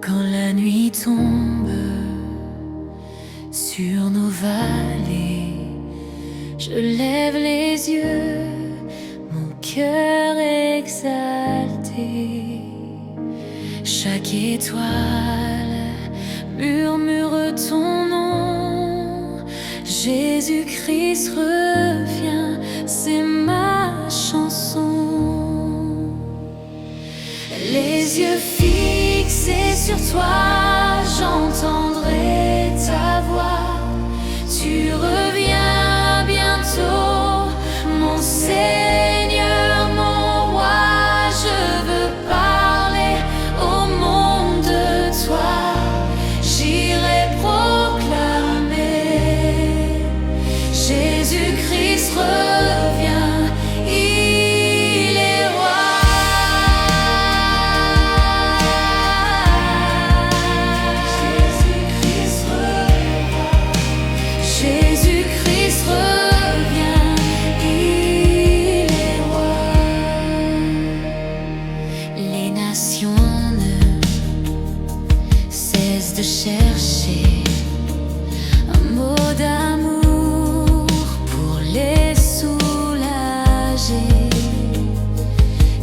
Quand la nuit tombe sur nos vallées, je lève les yeux, mon cœur exalté. Chaque étoile murmure ton nom. Jésus-Christ revient, c'est ma chanson. Les yeux fixés sur toi, j'entendrai ta voix. Tu reviens bientôt, mon Seigneur, mon roi. Je veux parler au monde de toi. J'irai proclamer Jésus-Christ revient, il est roi. Jésus-Christ revient, Jésus-Christ revient, il est roi. Les nations ne cessent de chercher un mot d'amour pour les soulager.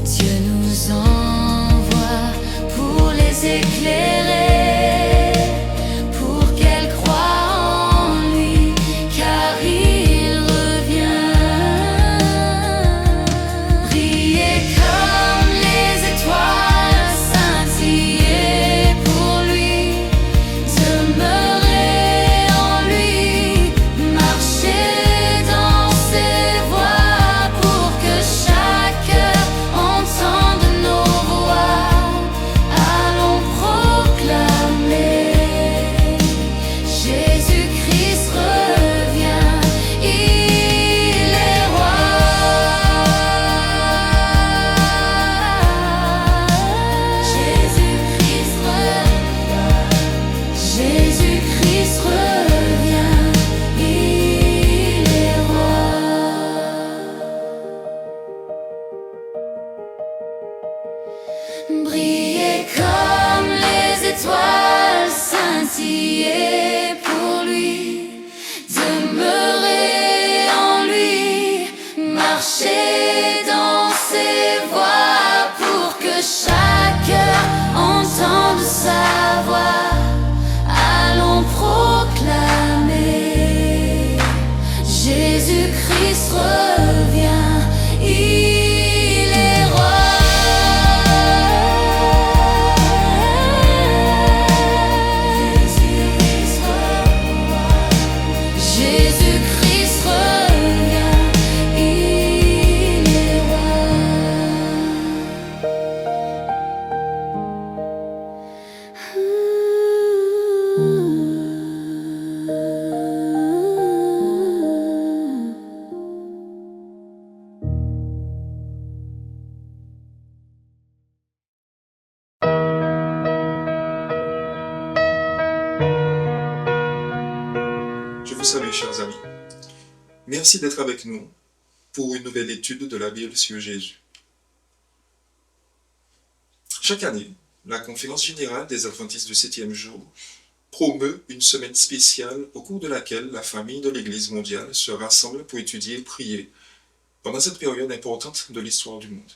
Dieu nous envoie pour les éclairer, pour qu'elles croient en lui, car il revient. Brillez comme les étoiles, scintillez pour lui, demeurez en lui, marchez dans ses voies, pour que chaque cœur entende nos voix. Allons proclamer Jésus-Christ revient, il est roi. Jésus-Christ revient, Jésus-Christ revient, il est roi. Brillez comme les étoiles, scintillez pour lui, demeurez en lui, marchez dans ses voies, pour que chaque cœur entende sa voix. Allons proclamer Jésus-Christ revient, il est roi. Jésus-Christ revient, Jésus-Christ revient, il est roi. Je vous salue, chers amis. Merci d'être avec nous pour une nouvelle étude de la Bible sur Jésus. Chaque année, la Conférence générale des Adventistes du 7e jour promeut une semaine spéciale au cours de laquelle la famille de l'Église mondiale se rassemble pour étudier et prier pendant cette période importante de l'histoire du monde.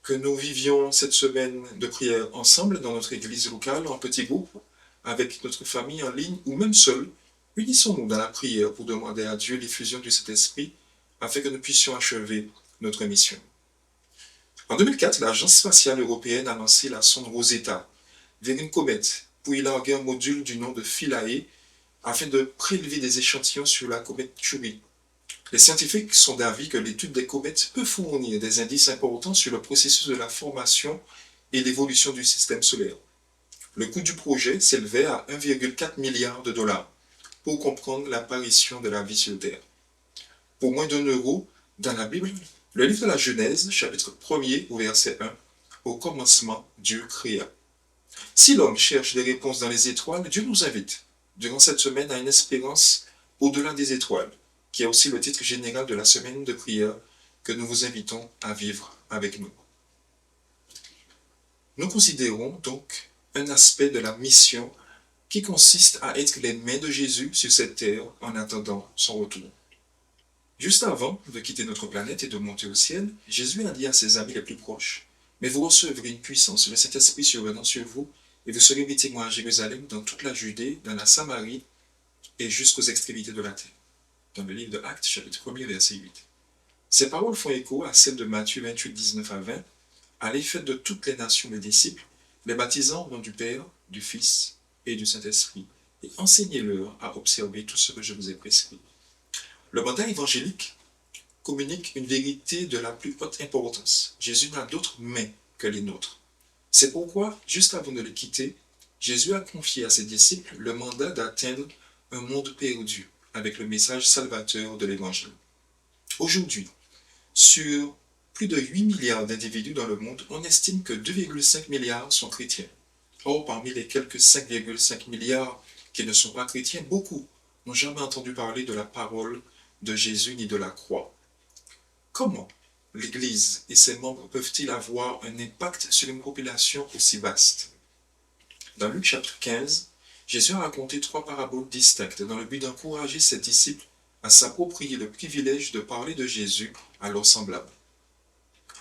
Que nous vivions cette semaine de prière ensemble dans notre Église locale, en petits groupes, avec notre famille en ligne ou même seul, unissons-nous dans la prière pour demander à Dieu l'effusion du Saint-Esprit afin que nous puissions achever notre mission. En 2004, l'Agence spatiale européenne a lancé la sonde Rosetta vers une comète pour y larguer un module du nom de Philae afin de prélever des échantillons sur la comète Chury. Les scientifiques sont d'avis que l'étude des comètes peut fournir des indices importants sur le processus de la formation et l'évolution du système solaire. Le coût du projet s'élevait à 1,4 milliard de dollars pour comprendre l'apparition de la vie sur Terre. Pour moins d'1 euro, dans la Bible, le livre de la Genèse, chapitre 1er au verset 1, au commencement, Dieu créa. Si l'homme cherche des réponses dans les étoiles, Dieu nous invite, durant cette semaine, à une espérance au-delà des étoiles, qui est aussi le titre général de la semaine de prière que nous vous invitons à vivre avec nous. Nous considérons donc un aspect de la mission qui consiste à être les mains de Jésus sur cette terre en attendant son retour. Juste avant de quitter notre planète et de monter au ciel, Jésus a dit à ses amis les plus proches, « Mais vous recevrez une puissance, le Saint-Esprit survenant sur vous, et vous serez mes témoins à Jérusalem, dans toute la Judée, dans la Samarie et jusqu'aux extrémités de la terre. » Dans le livre de Actes, chapitre 1er, verset 8. Ces paroles font écho à celles de Matthieu 28, 19 à 20. Allez, faites de toutes les nations mes disciples, les baptisant au nom du Père, du Fils et du Saint-Esprit, et enseignez-leur à observer tout ce que je vous ai prescrit. Le mandat évangélique communique une vérité de la plus haute importance. Jésus n'a d'autre main que les nôtres. C'est pourquoi, juste avant de le quitter, Jésus a confié à ses disciples le mandat d'atteindre un monde perdu avec le message salvateur de l'Évangile. Aujourd'hui, sur plus de 8 milliards d'individus dans le monde, on estime que 2,5 milliards sont chrétiens. Or, parmi les quelques 5,5 milliards qui ne sont pas chrétiens, beaucoup n'ont jamais entendu parler de la parole de Jésus ni de la croix. Comment l'Église et ses membres peuvent-ils avoir un impact sur une population aussi vaste? Dans Luc chapitre 15, Jésus a raconté 3 paraboles distinctes dans le but d'encourager ses disciples à s'approprier le privilège de parler de Jésus à leurs semblables.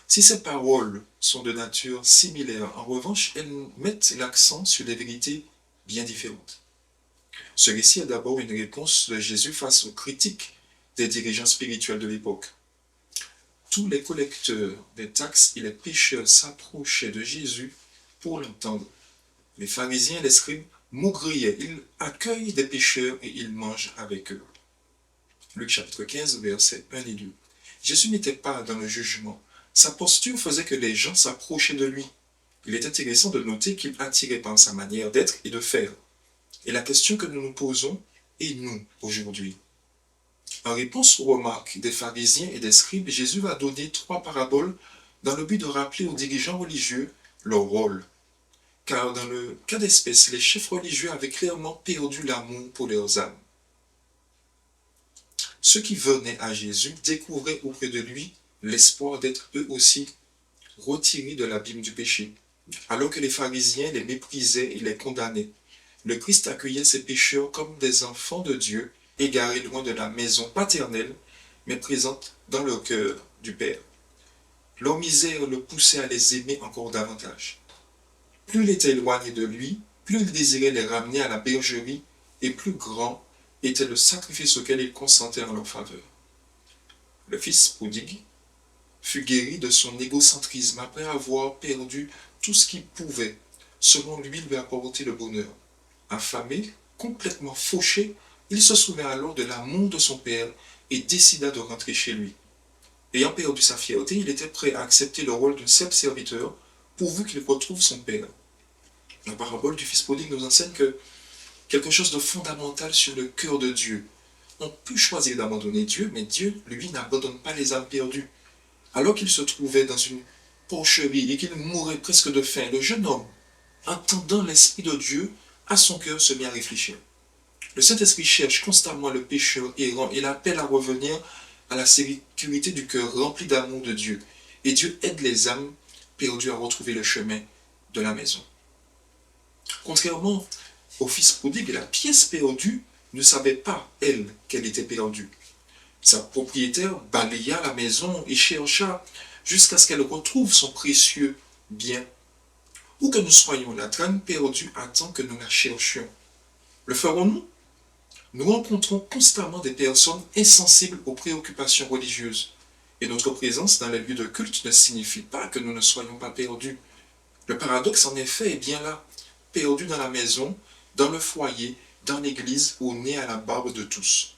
Si ces paroles sont de nature similaire, en revanche, elles mettent l'accent sur des vérités bien différentes. Ce récit est d'abord une réponse de Jésus face aux critiques des dirigeants spirituels de l'époque. Tous les collecteurs des taxes et les pécheurs s'approchaient de Jésus pour l'entendre. Les pharisiens et les scribes maugriaient, ils accueillent des pécheurs et ils mangent avec eux. Luc chapitre 15, versets 1 et 2. Jésus n'était pas dans le jugement. Sa posture faisait que les gens s'approchaient de lui. Il est intéressant de noter qu'il attirait par sa manière d'être et de faire. Et la question que nous nous posons est nous aujourd'hui. En réponse aux remarques des pharisiens et des scribes, Jésus va donner 3 paraboles dans le but de rappeler aux dirigeants religieux leur rôle. Car dans le cas d'espèce, les chefs religieux avaient clairement perdu l'amour pour leurs âmes. Ceux qui venaient à Jésus découvraient auprès de lui l'espoir d'être eux aussi retirés de l'abîme du péché, alors que les pharisiens les méprisaient et les condamnaient. Le Christ accueillait ces pécheurs comme des enfants de Dieu, égarés loin de la maison paternelle, mais présente dans le cœur du Père. Leur misère le poussait à les aimer encore davantage. Plus il était éloigné de lui, plus il désirait les ramener à la bergerie, et plus grand était le sacrifice auquel il consentait en leur faveur. Le fils prodigue fut guéri de son égocentrisme après avoir perdu tout ce qui pouvait, selon lui, lui apporter le bonheur. Affamé, complètement fauché, il se souvint alors de l'amour de son père et décida de rentrer chez lui. Ayant perdu sa fierté, il était prêt à accepter le rôle d'un simple serviteur pourvu qu'il retrouve son père. La parabole du fils prodigue nous enseigne que quelque chose de fondamental sur le cœur de Dieu. On peut choisir d'abandonner Dieu, mais Dieu, lui, n'abandonne pas les âmes perdues. Alors qu'il se trouvait dans une porcherie et qu'il mourait presque de faim, le jeune homme, entendant l'Esprit de Dieu, à son cœur se mit à réfléchir. Le Saint-Esprit cherche constamment le pécheur errant et l'appelle à revenir à la sécurité du cœur rempli d'amour de Dieu. Et Dieu aide les âmes perdues à retrouver le chemin de la maison. Contrairement au fils prodigue, la pièce perdue ne savait pas, elle, qu'elle était perdue. Sa propriétaire balaya la maison et chercha jusqu'à ce qu'elle retrouve son précieux bien. Où que nous soyons, la trame perdue attend que nous la cherchions. Le ferons-nous? Nous rencontrons constamment des personnes insensibles aux préoccupations religieuses. Et notre présence dans les lieux de culte ne signifie pas que nous ne soyons pas perdus. Le paradoxe, en effet, est bien là. Perdus dans la maison, dans le foyer, dans l'église, au nez à la barbe de tous.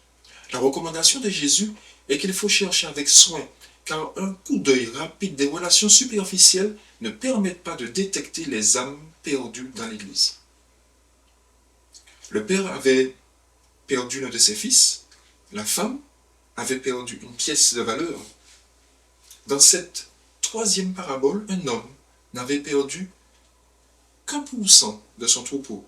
La recommandation de Jésus est qu'il faut chercher avec soin, car un coup d'œil rapide des relations superficielles ne permettent pas de détecter les âmes perdues dans l'église. Le père avait perdu l'un de ses fils, la femme avait perdu une pièce de valeur. Dans cette 3e parabole, un homme n'avait perdu qu'1% de son troupeau,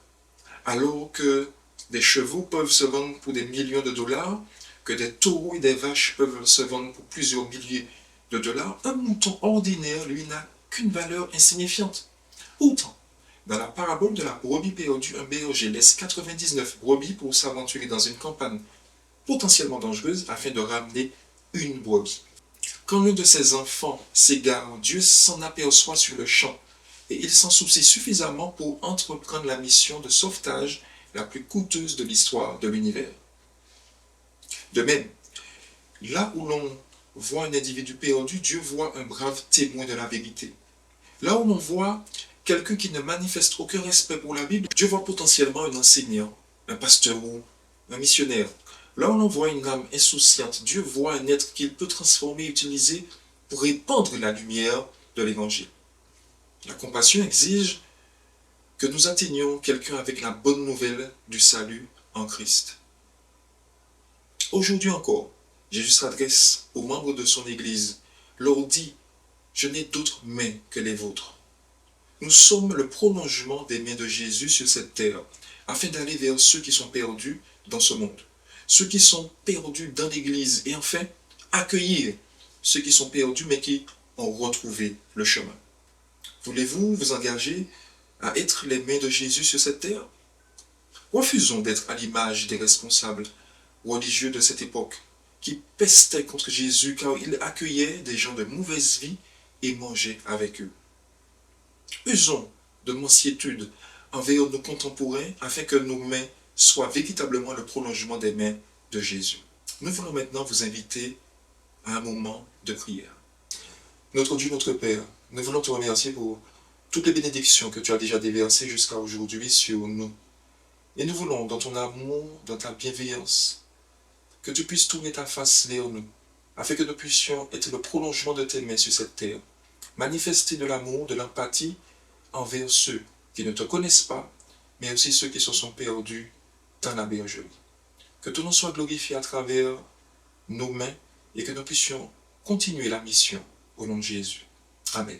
alors que des chevaux peuvent se vendre pour des millions de dollars, que des taureaux et des vaches peuvent se vendre pour plusieurs milliers de dollars, un mouton ordinaire, lui, n'a qu'une valeur insignifiante. Pourtant, Dans la parabole de la brebis perdue, un berger laisse 99 brebis pour s'aventurer dans une campagne potentiellement dangereuse afin de ramener une brebis. Quand l'un de ses enfants s'égare, Dieu s'en aperçoit sur le champ et il s'en soucie suffisamment pour entreprendre la mission de sauvetage la plus coûteuse de l'histoire de l'univers. De même, là où l'on voit un individu perdu, Dieu voit un brave témoin de la vérité. Là où l'on voit quelqu'un qui ne manifeste aucun respect pour la Bible, Dieu voit potentiellement un enseignant, un pasteur ou un missionnaire. Là où l'on voit une âme insouciante, Dieu voit un être qu'il peut transformer et utiliser pour répandre la lumière de l'Évangile. La compassion exige que nous atteignions quelqu'un avec la bonne nouvelle du salut en Christ. Aujourd'hui encore, Jésus s'adresse aux membres de son Église, leur dit « Je n'ai d'autres mains que les vôtres ». Nous sommes le prolongement des mains de Jésus sur cette terre, afin d'aller vers ceux qui sont perdus dans ce monde, ceux qui sont perdus dans l'Église, et enfin, accueillir ceux qui sont perdus mais qui ont retrouvé le chemin. Voulez-vous vous engager à être les mains de Jésus sur cette terre? Refusons d'être à l'image des responsables religieux de cette époque, qui pestaient contre Jésus car il accueillait des gens de mauvaise vie et mangeait avec eux. Usons de mansuétude envers nos contemporains afin que nos mains soient véritablement le prolongement des mains de Jésus. Nous voulons maintenant vous inviter à un moment de prière. Notre Dieu, notre Père, nous voulons te remercier pour toutes les bénédictions que tu as déjà déversées jusqu'à aujourd'hui sur nous. Et nous voulons, dans ton amour, dans ta bienveillance, que tu puisses tourner ta face vers nous, afin que nous puissions être le prolongement de tes mains sur cette terre, manifester de l'amour, de l'empathie envers ceux qui ne te connaissent pas, mais aussi ceux qui se sont perdus dans la bergerie. Que ton nom soit glorifié à travers nos mains et que nous puissions continuer la mission au nom de Jésus. Amen.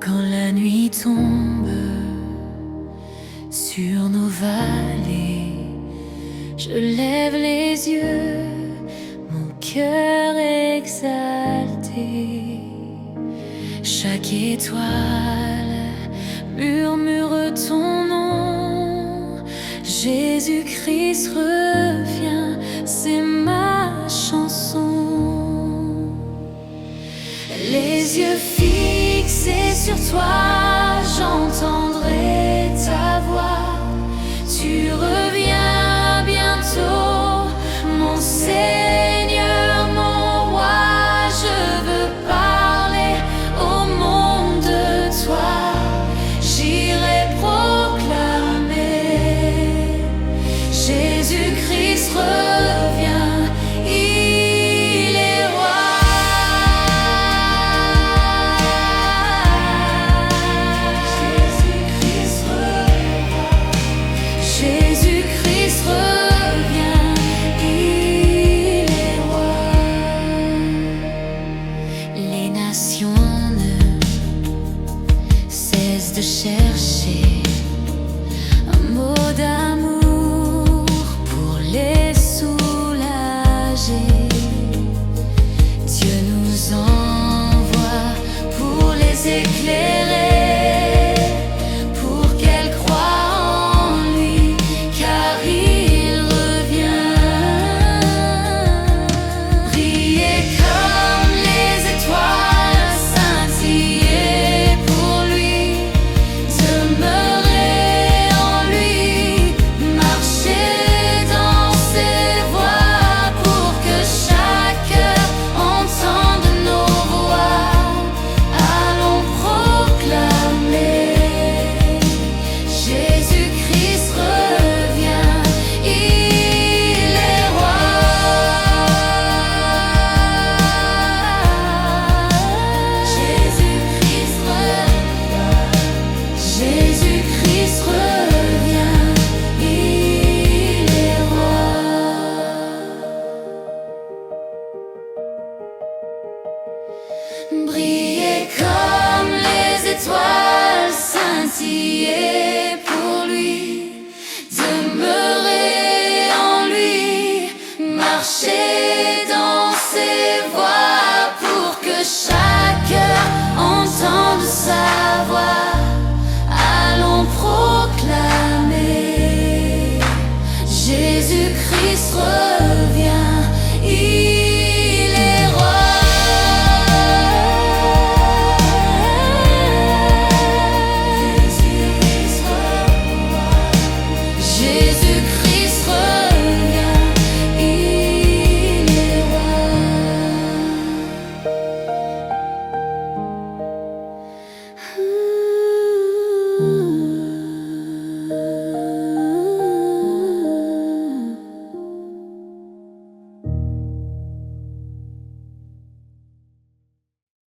Quand la nuit tombe sur nos vallées, je lève les yeux, mon cœur exalté. Chaque étoile murmure ton nom. Jésus-Christ revient, c'est ma chanson. Les yeux fixés sur toi, j'entendrai ta voix. Tu reviens bientôt, mon Seigneur, mon roi. Je veux parler au monde de toi. J'irai proclamer Jésus-Christ revient, il est roi. Jésus-Christ revient, il est roi. Les nations ne cessent de chercher un mot d'amour pour les soulager. Dieu nous envoie pour les éclairer.